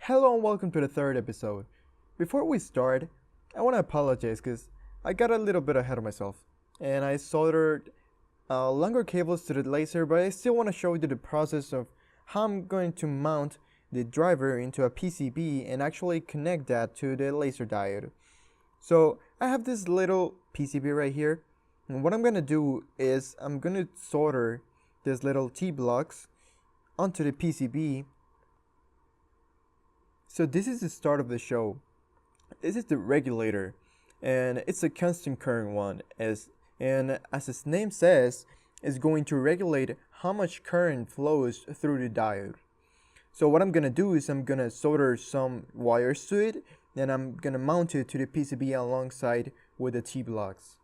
Hello and welcome to the third episode. Before we start, I want to apologize because I got a little bit ahead of myself and I soldered longer cables to the laser, but I still want to show you the process of how I'm going to mount the driver into a PCB and actually connect that to the laser diode. So I have this little PCB right here, and what I'm going to do is I'm going to solder these little T-blocks onto the PCB. So this is the start of the show. This is the regulator, and it's a constant current one, as its name says, is going to regulate how much current flows through the diode. So what I'm gonna do is I'm gonna solder some wires to it, and I'm gonna mount it to the PCB alongside with the T-blocks.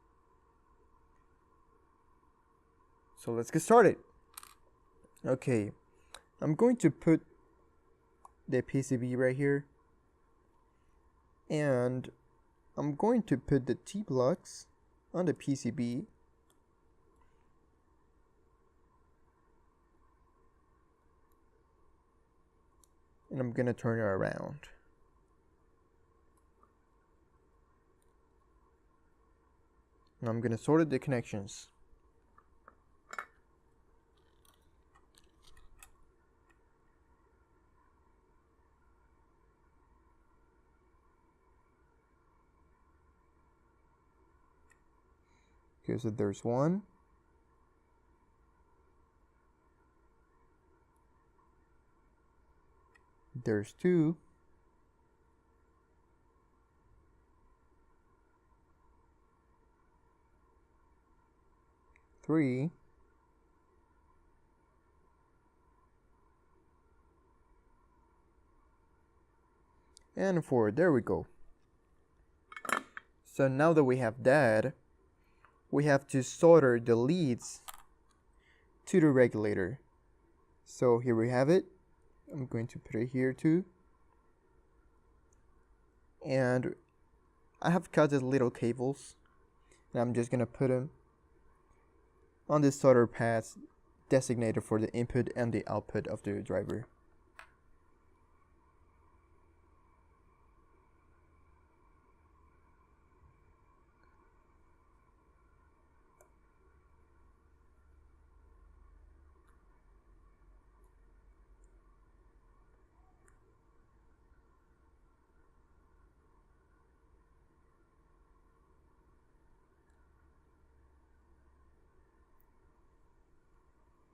So let's get started. Okay, I'm going to put the PCB right here, and I'm going to put the T-blocks on the PCB, and I'm gonna turn it around. And I'm gonna solder the connections. Okay, so there's one. There's two. Three. And four. There we go. So now that we have that, we have to solder the leads to the regulator. So here we have it. I'm going to put it here too. And I have cut the little cables, and I'm just gonna put them on the solder pads designated for the input and the output of the driver.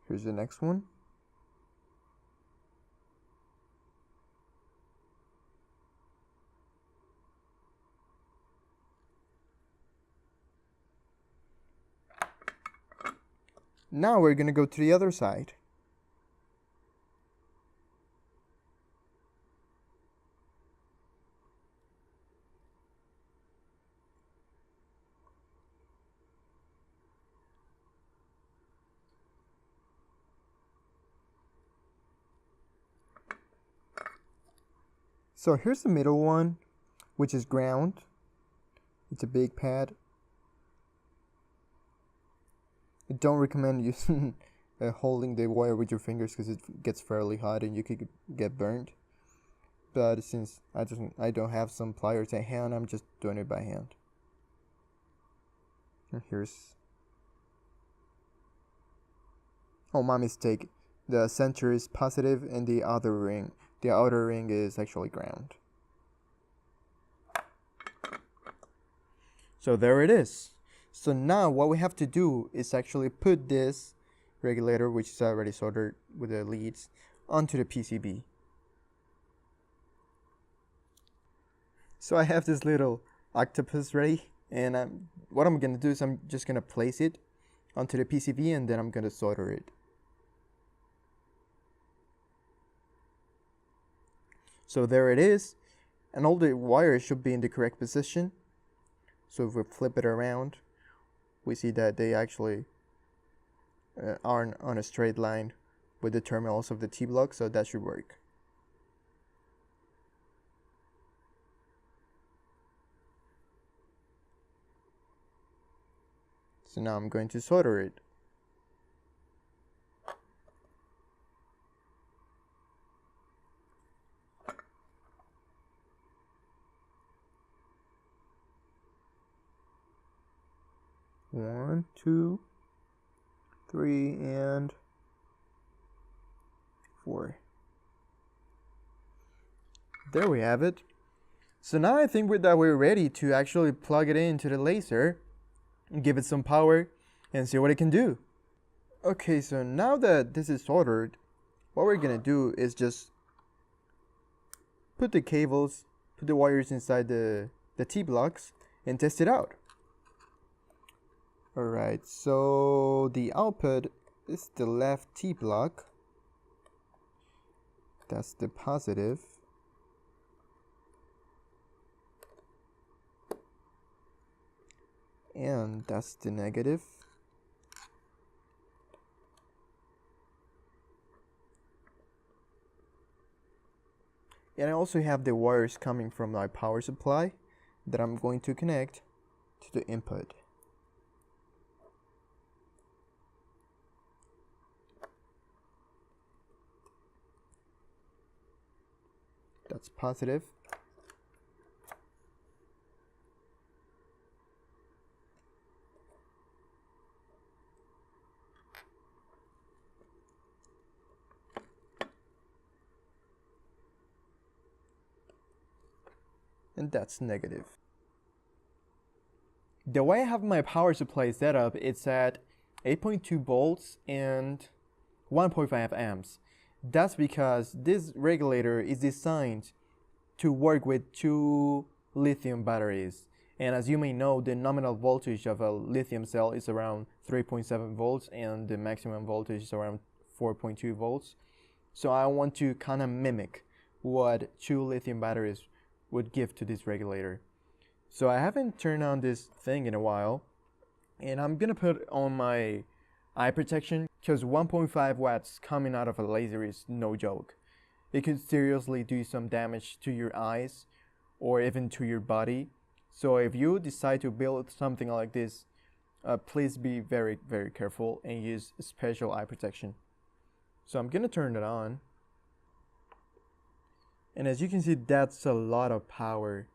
Here's the next one. Now we're gonna go to the other side. So here's the middle one, which is ground. It's a big pad. I don't recommend using holding the wire with your fingers because it gets fairly hot and you could get burned. But since I don't have some pliers at hand, I'm just doing it by hand. And here's, oh, my mistake. The center is positive and the outer ring is actually ground. So there it is. So now what we have to do is actually put this regulator, which is already soldered with the leads, onto the PCB. So I have this little octopus ready, and what I'm gonna do is I'm just gonna place it onto the PCB, and then I'm gonna solder it. So there it is, and all the wires should be in the correct position. So if we flip it around, we see that they actually are on a straight line with the terminals of the T-block, so that should work. So now I'm going to solder it. 1, 2, 3, and 4. There we have it. So now I think that we're ready to actually plug it into the laser, give it some power, and see what it can do. Okay, so now that this is soldered, what we're gonna do is just put the cables, put the wires inside the T-blocks and test it out. Alright, so the output is the left T-block. That's the positive. And that's the negative. And I also have the wires coming from my power supply that I'm going to connect to the input. That's positive. And that's negative. The way I have my power supply set up, it's at 8.2 volts and 1.5 amps. That's because this regulator is designed to work with 2 lithium batteries. And as you may know, the nominal voltage of a lithium cell is around 3.7 volts and the maximum voltage is around 4.2 volts. So I want to kind of mimic what 2 lithium batteries would give to this regulator. So I haven't turned on this thing in a while, and I'm gonna put on my eye protection because 1.5 watts coming out of a laser is no joke. It could seriously do some damage to your eyes or even to your body. So if you decide to build something like this, please be very, very careful and use special eye protection. So I'm gonna turn it on. And as you can see, that's a lot of power.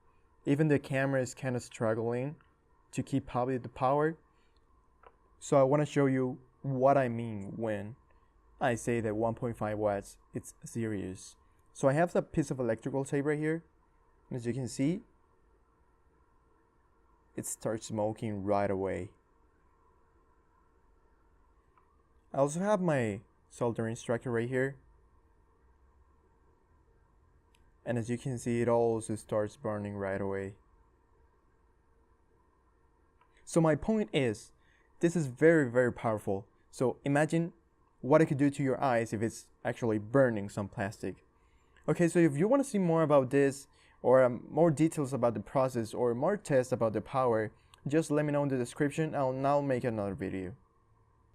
Even the camera is kind of struggling to keep up with the power. So I want to show you what I mean when I say that 1.5 watts, it's serious. So I have a piece of electrical tape right here. And as you can see, it starts smoking right away. I also have my soldering instructor right here. And as you can see, it also starts burning right away. So my point is, this is very, very powerful. So imagine what it could do to your eyes if it's actually burning some plastic. Okay, so if you want to see more about this, or more details about the process, or more tests about the power, just let me know in the description. I'll now make another video.